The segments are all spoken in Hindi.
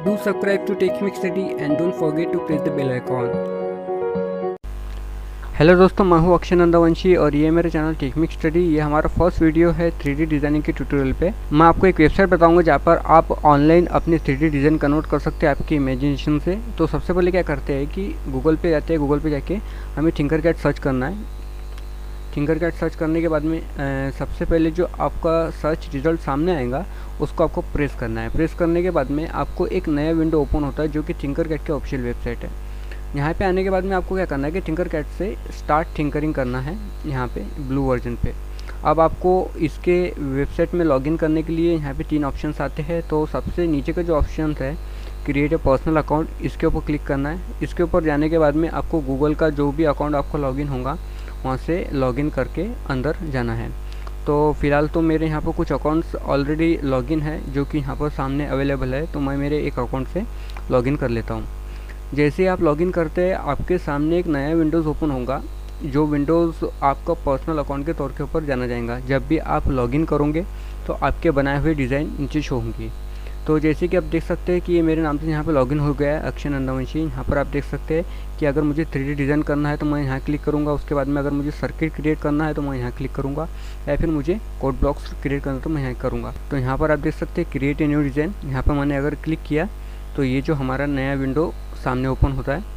Do subscribe to TechMix Study and don't forget to press the bell icon. Hello दोस्तों, मैं हूं अक्षय नंदावंशी और ये मेरे चैनल टेक्निक स्टडी। ये हमारा फर्स्ट वीडियो है 3D डिज़ाइनिंग के ट्यूटोरियल पे। मैं आपको एक वेबसाइट बताऊंगा जहाँ पर आप ऑनलाइन अपनी 3D डिज़ाइन कन्वर्ट कर सकते हैं आपकी इमेजिनेशन से। तो सबसे पहले क्या करते हैं कि गूगल पे जाते हैं। गूगल पे जाके हमें थिंकरकैड सर्च करना है। थिंकरकैड सर्च करने के बाद में सबसे पहले जो आपका सर्च रिजल्ट सामने आएगा उसको आपको प्रेस करना है। प्रेस करने के बाद में आपको एक नया विंडो ओपन होता है जो कि थिंकरकैड की ऑफिशियल वेबसाइट है। यहाँ पे आने के बाद में आपको क्या करना है कि थिंकरकैड से स्टार्ट थिंकरिंग करना है। यहाँ पे ब्लू वर्जन पे अब आपको इसके वेबसाइट में लॉगिन करने के लिए यहाँ पे 3 ऑप्शंस आते हैं। तो सबसे नीचे का जो ऑप्शन है क्रिएट ए पर्सनल अकाउंट, इसके ऊपर क्लिक करना है। इसके ऊपर जाने के बाद में आपको गूगल का जो भी अकाउंट आपको लॉगिन होगा वहाँ से लॉगिन करके अंदर जाना है। तो फ़िलहाल तो मेरे यहाँ पर कुछ अकाउंट्स ऑलरेडी लॉगिन है जो कि यहाँ पर सामने अवेलेबल है। तो मैं मेरे एक अकाउंट से लॉगिन कर लेता हूँ। जैसे ही आप लॉगिन करते हैं आपके सामने एक नया विंडोज़ ओपन होगा जो विंडोज़ आपका पर्सनल अकाउंट के तौर के ऊपर जाना जाएगा। जब भी आप लॉगिन करोगे तो आपके बनाए हुए डिज़ाइन नीचे शो होंगी। तो जैसे कि आप देख सकते हैं कि ये मेरे नाम से यहाँ पे लॉगिन हो गया है, अक्षय नंदावंशी। यहाँ पर आप देख सकते हैं कि अगर मुझे 3D डिज़ाइन करना है तो मैं यहाँ क्लिक करूँगा। उसके बाद में अगर मुझे सर्किट क्रिएट करना है तो मैं यहाँ क्लिक करूँगा, या फिर मुझे कोड ब्लॉक्स क्रिएट करना है तो मैं यहाँ करूँगा। तो यहाँ पर आप देख सकते हैं क्रिएट ए न्यू डिज़ाइन। यहाँ पर मैंने अगर क्लिक किया तो ये जो हमारा नया विंडो सामने ओपन होता है।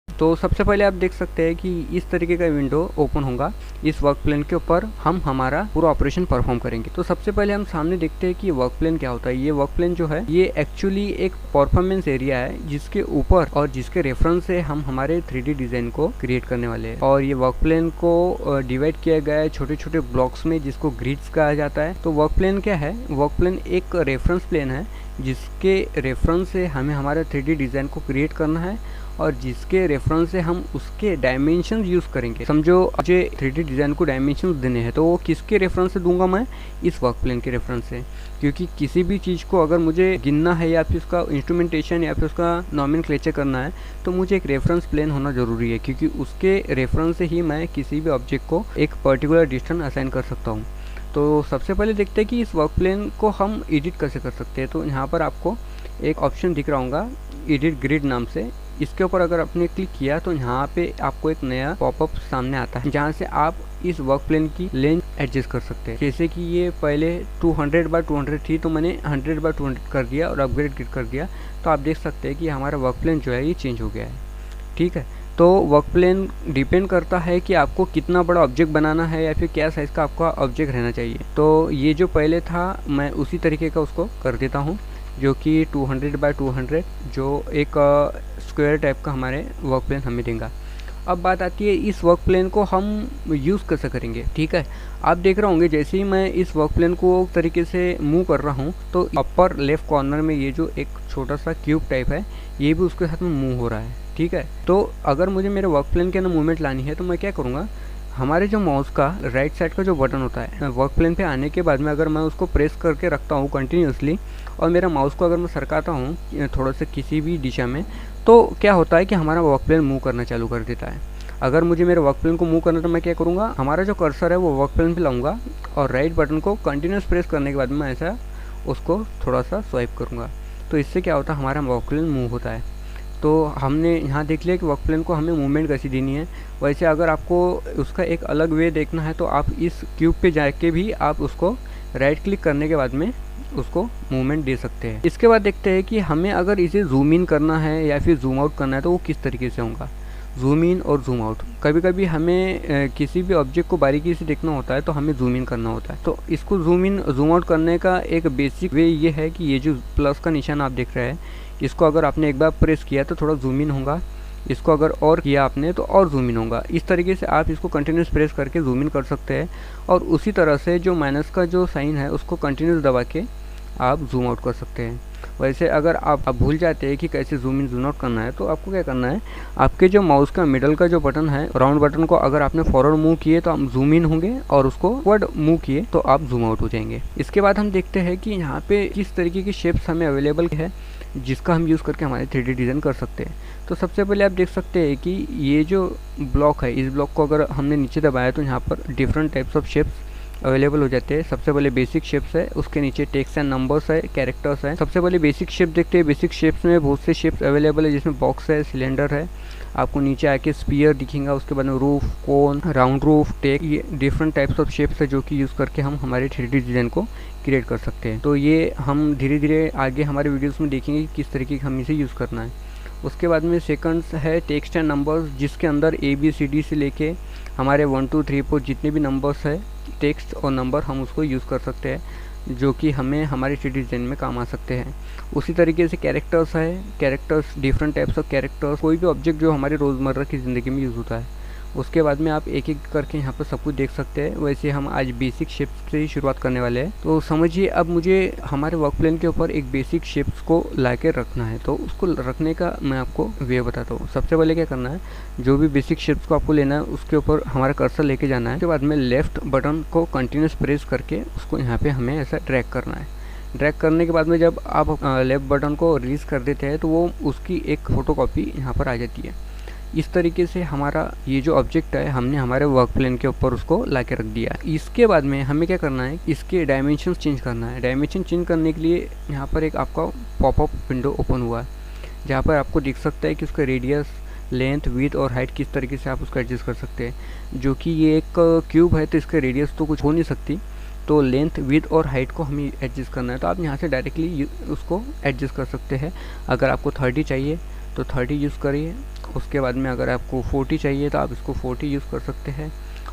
तो सबसे पहले आप देख सकते हैं कि इस तरीके का विंडो ओपन होगा। इस वर्क प्लेन के ऊपर हम हमारा पूरा ऑपरेशन परफॉर्म करेंगे। तो सबसे पहले हम सामने देखते हैं कि वर्क प्लेन क्या होता है। ये वर्क प्लेन जो है ये एक्चुअली एक परफॉर्मेंस एरिया है जिसके ऊपर और जिसके रेफरेंस से हम हमारे 3D डिज़ाइन को क्रिएट करने वाले हैं। और ये वर्क प्लेन को डिवाइड किया गया है छोटे छोटे ब्लॉक्स में जिसको ग्रिड्स कहा जाता है। तो वर्क प्लेन क्या है? वर्क प्लेन एक रेफरेंस प्लेन है जिसके रेफरेंस से हमें हमारे 3D डिज़ाइन को क्रिएट करना है और जिसके रेफरेंस से हम उसके डायमेंशन यूज़ करेंगे। समझो मुझे 3D डिज़ाइन को डायमेंशन देने हैं तो वो किसके रेफरेंस से दूंगा? मैं इस वर्क प्लेन के रेफरेंस से। क्योंकि किसी भी चीज़ को अगर मुझे गिनना है या फिर उसका इंस्ट्रूमेंटेशन या फिर उसका नॉमेनक्लेचर करना है तो मुझे एक रेफरेंस प्लेन होना ज़रूरी है, क्योंकि उसके रेफरेंस से ही मैं किसी भी ऑब्जेक्ट को एक पर्टिकुलर डिस्टेंस असाइन कर सकता हूँ। तो सबसे पहले देखते हैं कि इस वर्क प्लेन को हम एडिट कैसे कर सकते हैं। तो यहाँ पर आपको एक ऑप्शन दिख रहा होगा एडिट ग्रिड नाम से। इसके ऊपर अगर आपने क्लिक किया तो यहाँ पे आपको एक नया पॉपअप सामने आता है जहाँ से आप इस वर्क प्लेन की लेंथ एडजस्ट कर सकते हैं। जैसे कि ये पहले 200x200 थी तो मैंने 100x200 कर दिया और अपग्रेड कर दिया। तो आप देख सकते हैं कि हमारा वर्क प्लेन जो है ये चेंज हो गया है। ठीक है, तो वर्क प्लेन डिपेंड करता है कि आपको कितना बड़ा ऑब्जेक्ट बनाना है या फिर क्या साइज़ का आपका ऑब्जेक्ट रहना चाहिए। तो ये जो पहले था मैं उसी तरीके का उसको कर देता हूँ जो कि 200x200 जो एक स्क्वायर टाइप का हमारे वर्क प्लेन हमें देगा। अब बात आती है इस वर्क प्लेन को हम यूज़ कैसे करेंगे। ठीक है, आप देख रहे होंगे जैसे ही मैं इस वर्क प्लेन को तरीके से मूव कर रहा हूँ तो अपर लेफ्ट कॉर्नर में ये जो एक छोटा सा क्यूब टाइप है ये भी उसके साथ में मूव हो रहा है। ठीक है, तो अगर मुझे मेरे वर्क प्लेन के अंदर मूवमेंट लानी है तो मैं क्या करूँगा, हमारे जो माउस का राइट साइड का जो बटन होता है वर्क प्लेन पे आने के बाद में अगर मैं उसको प्रेस करके रखता हूँ कंटिन्यूसली और मेरा माउस को अगर मैं सरकाता हूँ थोड़ा सा किसी भी दिशा में तो क्या होता है कि हमारा वर्क प्लेन मूव करना चालू कर देता है। अगर मुझे मेरे वर्क प्लेन को मूव करना तो मैं क्या करूँगा, हमारा जो कर्सर है वो वर्क प्लेन पे लाऊंगा और राइट बटन को कंटिन्यूस प्रेस करने के बाद मैं ऐसा उसको थोड़ा सा स्वाइप करूँगा। तो इससे क्या होता है, हमारा वर्क प्लेन मूव होता है। तो हमने यहाँ देख लिया कि वर्क प्लेन को हमें मूवमेंट कैसी देनी है। वैसे अगर आपको उसका एक अलग वे देखना है तो आप इस क्यूब पे जाके भी आप उसको राइट क्लिक करने के बाद में उसको मूवमेंट दे सकते हैं। इसके बाद देखते हैं कि हमें अगर इसे जूम इन करना है या फिर जूम आउट करना है तो वो किस तरीके से होगा। जूम इन और जूम आउट, कभी कभी हमें किसी भी ऑब्जेक्ट को बारीकी से देखना होता है तो हमें जूम इन करना होता है। तो इसको जूम इन जूम आउट करने का एक बेसिक वे ये है कि ये जो प्लस का निशान आप देख रहे हैं इसको अगर आपने एक बार प्रेस किया तो थोड़ा जूम इन होगा, इसको अगर और किया आपने तो और जूम इन होगा। इस तरीके से आप इसको कंटिन्यूस प्रेस करके जूम इन कर सकते हैं और उसी तरह से जो माइनस का जो साइन है उसको कंटिन्यूस दबा के आप जूम आउट कर सकते हैं। वैसे अगर आप भूल जाते हैं कि कैसे जूम इन जूम आउट करना है तो आपको क्या करना है, आपके जो माउस का मिडल का जो बटन है राउंड बटन को अगर आपने फॉरवर्ड मूव किए तो आप जूम इन होंगे और उसको वर्ड मूव किए तो आप जूम आउट हो जाएंगे। इसके बाद हम देखते हैं कि यहाँ पे किस तरीके की शेप्स हमें अवेलेबल है जिसका हम यूज़ करके हमारे 3D डिज़ाइन कर सकते हैं। तो सबसे पहले आप देख सकते हैं कि ये जो ब्लॉक है इस ब्लॉक को अगर हमने नीचे दबाया तो यहाँ पर different types of shapes available हो जाते हैं। सबसे पहले बेसिक शेप्स है, उसके नीचे टेक्स्ट एंड नंबर्स है, कैरेक्टर्स है। सबसे पहले बेसिक शेप देखते हैं। बेसिक शेप्स में बहुत से शेप्स अवेलेबल है, जिसमें बॉक्स है, सिलेंडर है, आपको नीचे आके स्पीयर दिखेगा, उसके बाद में रूफ, कोन, राउंड रूफ, टेक, ये डिफरेंट टाइप्स ऑफ शेप्स है जो कि यूज़ करके हम हमारे 3D डिज़ाइन को क्रिएट कर सकते हैं। तो ये हम धीरे धीरे आगे हमारे वीडियोस में देखेंगे कि किस तरीके का हम इसे यूज़ करना है। उसके बाद में सेकंड्स है टेक्स्ट एंड नंबर्स, जिसके अंदर ABCD से लेके हमारे 1 2 3 4 जितने भी नंबर्स है, टेक्स्ट और नंबर, हम उसको यूज़ कर सकते हैं, जो कि हमें हमारे 3D डिज़ाइन में काम आ सकते हैं। उसी तरीके से कैरेक्टर्स है, characters, different types of characters, कोई भी ऑब्जेक्ट जो हमारे रोज़मर्रा की ज़िंदगी में यूज़ होता है। उसके बाद में आप एक एक करके यहाँ पर सब कुछ देख सकते हैं। वैसे हम आज बेसिक शेप्स से ही शुरुआत करने वाले हैं। तो समझिए, अब मुझे हमारे वर्क प्लेन के ऊपर एक बेसिक शेप्स को ला के रखना है। तो उसको रखने का मैं आपको वे बताता हूँ। सबसे पहले क्या करना है, जो भी बेसिक शेप्स को आपको लेना है उसके ऊपर हमारा कर्सर लेके जाना है। उसके बाद में लेफ्ट बटन को कंटिन्यूस प्रेस करके उसको यहाँ पे हमें ऐसा ड्रैग करना है। ड्रैग करने के बाद में जब आप लेफ्ट बटन को रिलीज कर देते हैं तो वो उसकी एक फ़ोटोकॉपी यहाँ पर आ जाती है। इस तरीके से हमारा ये जो ऑब्जेक्ट है, हमने हमारे वर्क प्लेन के ऊपर उसको ला के रख दिया। इसके बाद में हमें क्या करना है, इसके डायमेंशन चेंज करना है। डायमेंशन चेंज करने के लिए यहाँ पर एक आपका पॉपअप विंडो ओपन हुआ है, जहाँ पर आपको दिख सकता है कि उसका रेडियस, लेंथ, विड्थ और हाइट किस तरीके से आप उसको एडजस्ट कर सकते हैं। जो कि ये एक क्यूब है तो इसका रेडियस तो कुछ हो नहीं सकती, तो लेंथ, विड्थ और हाइट को हमें एडजस्ट करना है। तो आप यहाँ से डायरेक्टली उसको एडजस्ट कर सकते हैं। अगर आपको 30 चाहिए तो 30 यूज़ करिए। उसके बाद में अगर आपको 40 चाहिए तो आप इसको 40 यूज़ कर सकते हैं।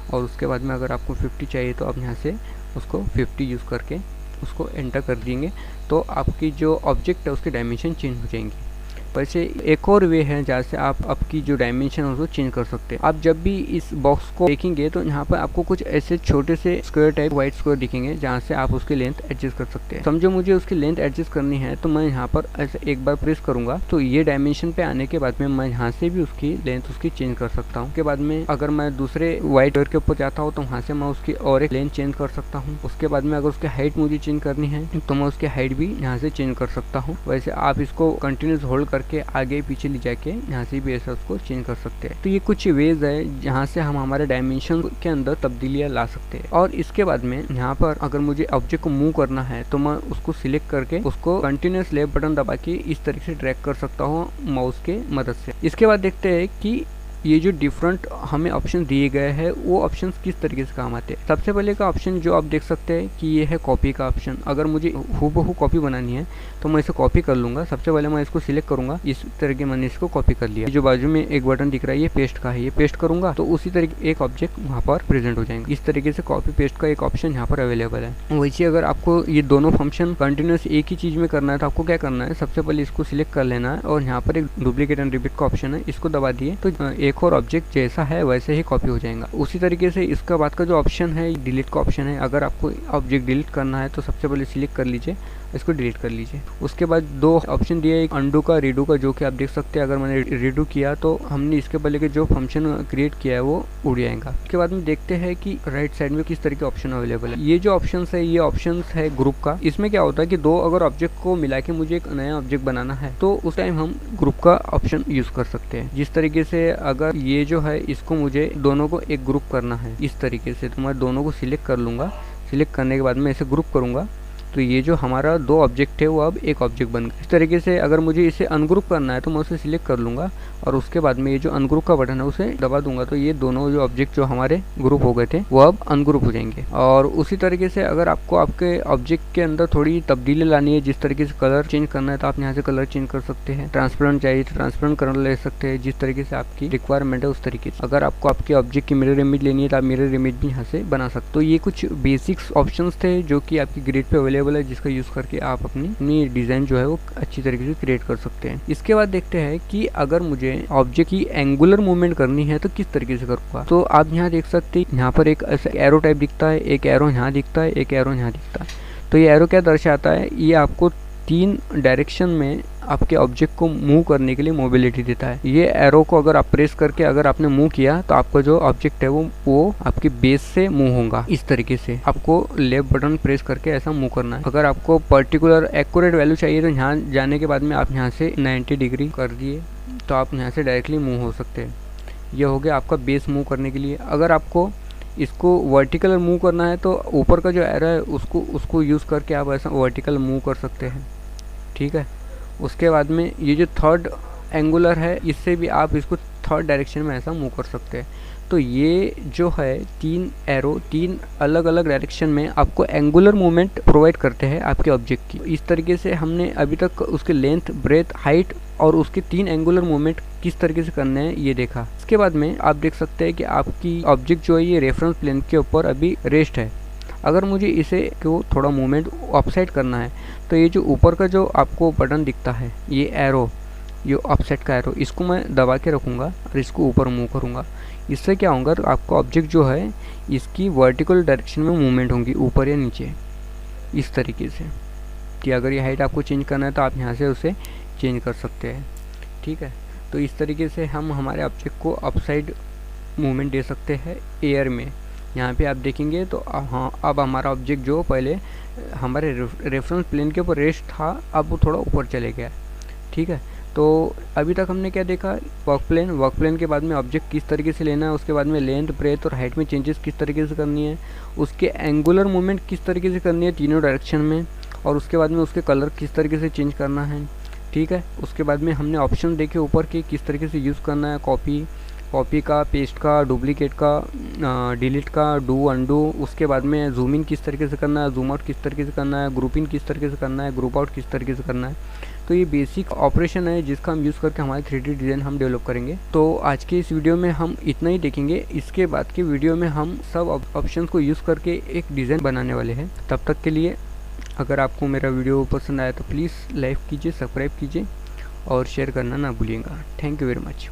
और उसके बाद में अगर आपको 50 चाहिए तो आप यहाँ से उसको 50 यूज़ करके उसको एंटर कर देंगे, तो आपकी जो ऑब्जेक्ट है उसके डायमेंशन चेंज हो जाएंगे। वैसे एक और वे है जहाँ से आप आपकी जो डायमेंशन है उसको चेंज कर सकते हैं। आप जब भी इस बॉक्स को देखेंगे तो यहाँ पर आपको कुछ ऐसे छोटे से स्क्वायर टाइप वाइट स्क्वायर दिखेंगे, जहाँ से आप उसकी लेंथ एडजस्ट कर सकते हैं। समझो मुझे उसकी लेंथ एडजस्ट करनी है तो मैं यहाँ पर ऐसे एक बार प्रेस करूंगा तो ये डायमेंशन पे आने के बाद में मैं यहाँ से भी उसकी लेंथ उसकी चेंज कर सकता हूँ। उसके बाद में अगर मैं दूसरे व्हाइट कलर के ऊपर जाता हूँ तो वहाँ से मैं उसकी और एक लेंथ चेंज कर सकता हूँ। उसके बाद में अगर उसकी हाइट मुझे चेंज करनी है तो मैं उसकी हाइट भी यहाँ से चेंज कर सकता हूँ। वैसे आप इसको कंटिन्यूस होल्ड करके आगे पीछे ले जाके यहाँ से भी ऐसा उसको चेंज कर सकते हैं। तो ये कुछ वेज है जहाँ से हम हमारे डायमेंशन के अंदर तब्दीलियाँ ला सकते हैं। और इसके बाद में यहाँ पर अगर मुझे ऑब्जेक्ट को मूव करना है तो मैं उसको सिलेक्ट करके उसको कंटिन्यूस लेफ्ट बटन दबा के इस तरीके से ड्रैग कर सकता हूँ माउस के मदद से। इसके बाद देखते हैं कि ये जो डिफरेंट हमें ऑप्शन दिए गए हैं वो ऑप्शंस किस तरीके से काम आते हैं। सबसे पहले का ऑप्शन जो आप देख सकते हैं कि ये है कॉपी का ऑप्शन। अगर मुझे हूबहू कॉपी बनानी है तो मैं इसे कॉपी कर लूँगा। सबसे पहले मैं इसको सिलेक्ट करूँगा, इस तरीके मैंने इसको कॉपी कर लिया। जो बाजू में एक बटन दिख रहा है ये पेस्ट का है, ये पेस्ट करूँगा तो उसी तरीके एक ऑब्जेक्ट वहाँ पर प्रेजेंट हो जाएंगे। इस तरीके से कॉपी पेस्ट का एक ऑप्शन यहाँ पर अवेलेबल है। वैसे अगर आपको ये दोनों फंक्शन कंटिन्यूस एक ही चीज़ में करना है तो आपको क्या करना है, सबसे पहले इसको सिलेक्ट कर लेना है और यहाँ पर एक डुप्लीकेट एंड रिपीट का ऑप्शन है, इसको दबा दिए तो एक और ऑब्जेक्ट जैसा है वैसे ही कॉपी हो जाएगा। उसी तरीके से इसका बाद का जो ऑप्शन है डिलीट का ऑप्शन है। अगर आपको ऑब्जेक्ट डिलीट करना है तो सबसे पहले सिलेक्ट कर लीजिए, इसको डिलीट कर लीजिए। उसके बाद दो ऑप्शन दिया है, एक अंडू का, रीडू का, जो कि आप देख सकते हैं अगर मैंने रीडू किया तो हमने इसके पहले के जो फंक्शन क्रिएट किया है वो उड़ जाएगा। उसके बाद में देखते हैं कि राइट साइड में किस तरह के ऑप्शन अवेलेबल है। ये जो ऑप्शन है ये ऑप्शन है ग्रुप का। इसमें क्या होता है कि दो अगर ऑब्जेक्ट को मिला के मुझे एक नया ऑब्जेक्ट बनाना है तो उस टाइम हम ग्रुप का ऑप्शन यूज कर सकते हैं। जिस तरीके से अगर ये जो है इसको मुझे दोनों को एक ग्रुप करना है इस तरीके से, तो मैं दोनों को सिलेक्ट कर लूँगा। सिलेक्ट करने के बाद में इसे ग्रुप करूँगा तो ये जो हमारा दो ऑब्जेक्ट है वो अब एक ऑब्जेक्ट बन गया। इस तरीके से अगर मुझे इसे अनग्रुप करना है तो मैं उसे सिलेक्ट कर लूँगा और उसके बाद में ये जो अनग्रुप का बटन है उसे दबा दूंगा तो ये दोनों जो ऑब्जेक्ट जो हमारे ग्रुप हो गए थे वो अब अनग्रुप हो जाएंगे। और उसी तरीके से अगर आपको आपके ऑब्जेक्ट के अंदर थोड़ी तब्दीली लानी है, जिस तरीके से कलर चेंज करना है तो आप यहाँ से कलर चेंज कर सकते हैं। ट्रांसपेरेंट चाहिए तो ट्रांसपेरेंट कलर ले सकते हैं, जिस तरीके से आपकी रिक्वायरमेंट है उस तरीके से। अगर आपको आपके ऑब्जेक्ट की मिरर इमेज लेनी है तो आप मिरर इमेज भी यहाँ से बना सकते। तो ये कुछ बेसिक्स ऑप्शन थे जो कि आपकी ग्रिड पे अवेलेबल है, जिसका यूज करके आप अपनी डिजाइन जो है वो अच्छी तरीके से क्रिएट कर सकते हैं। इसके बाद देखते हैं कि अगर मुझे ऑब्जेक्ट की एंगुलर मूवमेंट करनी है तो किस तरीके से करूँगा। तो आप यहाँ देख सकते हैं यहाँ पर एक ऐसा एरो टाइप दिखता है, एक एरो यहाँ दिखता है, एक एरो यहाँ दिखता है। तो ये एरो क्या दर्शाता है, ये आपको 3 डायरेक्शन में आपके ऑब्जेक्ट को मूव करने के लिए मोबिलिटी देता है। ये एरो को अगर आप प्रेस करके अगर आपने मूव किया तो आपका जो ऑब्जेक्ट है वो आपके बेस से मूव होगा। इस तरीके से आपको लेफ्ट बटन प्रेस करके ऐसा मूव करना है। अगर आपको पर्टिकुलर एक्यूरेट वैल्यू चाहिए तो यहाँ जाने के बाद में आप यहाँ से 90 डिग्री कर दिए तो आप यहाँ से डायरेक्टली मूव हो सकते हैं। यह हो गया आपका बेस मूव करने के लिए। अगर आपको इसको वर्टिकल मूव करना है तो ऊपर का जो एरो है उसको यूज़ करके आप ऐसा वर्टिकल मूव कर सकते हैं, ठीक है। उसके बाद में ये जो थर्ड एंगुलर है, इससे भी आप इसको थर्ड डायरेक्शन में ऐसा मूव कर सकते हैं। तो ये जो है 3 एरो 3 अलग अलग डायरेक्शन में आपको एंगुलर मूवमेंट प्रोवाइड करते हैं आपके ऑब्जेक्ट की। इस तरीके से हमने अभी तक उसके लेंथ, ब्रेथ, हाइट और उसके 3 एंगुलर मूवमेंट किस तरीके से करने हैं ये देखा। इसके बाद में आप देख सकते हैं कि आपकी ऑब्जेक्ट जो है ये रेफरेंस प्लेन के ऊपर अभी रेस्ट है। अगर मुझे इसे को थोड़ा मूवमेंट अपसाइड करना है तो ये जो ऊपर का जो आपको बटन दिखता है, ये एरो, ये ऑफसेट का एरो, इसको मैं दबा के रखूँगा और इसको ऊपर मूव करूँगा। इससे क्या होगा, आपका ऑब्जेक्ट जो है इसकी वर्टिकल डायरेक्शन में मूवमेंट होंगी, ऊपर या नीचे, इस तरीके से। कि अगर ये हाइट आपको चेंज करना है तो आप यहाँ से उसे चेंज कर सकते हैं, ठीक है। तो इस तरीके से हम हमारे ऑब्जेक्ट को अपसाइड मूवमेंट दे सकते हैं एयर में। यहाँ पे आप देखेंगे तो हाँ, अब हमारा ऑब्जेक्ट जो पहले हमारे रेफरेंस प्लेन के ऊपर रेस्ट था, अब वो थोड़ा ऊपर चले गया, ठीक है। तो अभी तक हमने क्या देखा, वर्क प्लेन के बाद में ऑब्जेक्ट किस तरीके से लेना है, उसके बाद में लेंथ, ब्रेथ और हाइट में चेंजेस किस तरीके से करनी है, उसके एंगुलर मूवमेंट किस तरीके से करनी है तीनों डायरेक्शन में, और उसके बाद में उसके कलर किस तरीके से चेंज करना है, ठीक है। उसके बाद में हमने ऑप्शन देखे ऊपर के किस तरीके से यूज़ करना है, कॉपी का, पेस्ट का, डुप्लीकेट का, डिलीट का, डू अनडू। उसके बाद में जूम इन किस तरीके से करना है, जूम आउट किस तरीके से करना है, ग्रुप इन किस तरीके से करना है, ग्रुप आउट किस तरीके से करना है। तो ये बेसिक ऑपरेशन है जिसका हम यूज़ करके हमारे 3D डिज़ाइन हम डेवलप करेंगे। तो आज के इस वीडियो में हम इतना ही देखेंगे। इसके बाद के वीडियो में हम सब ऑप्शंस को यूज़ करके एक डिज़ाइन बनाने वाले हैं। तब तक के लिए अगर आपको मेरा वीडियो पसंद आया तो प्लीज़ लाइक कीजिए, सब्सक्राइब कीजिए और शेयर करना ना भूलिएगा। Thank you very much.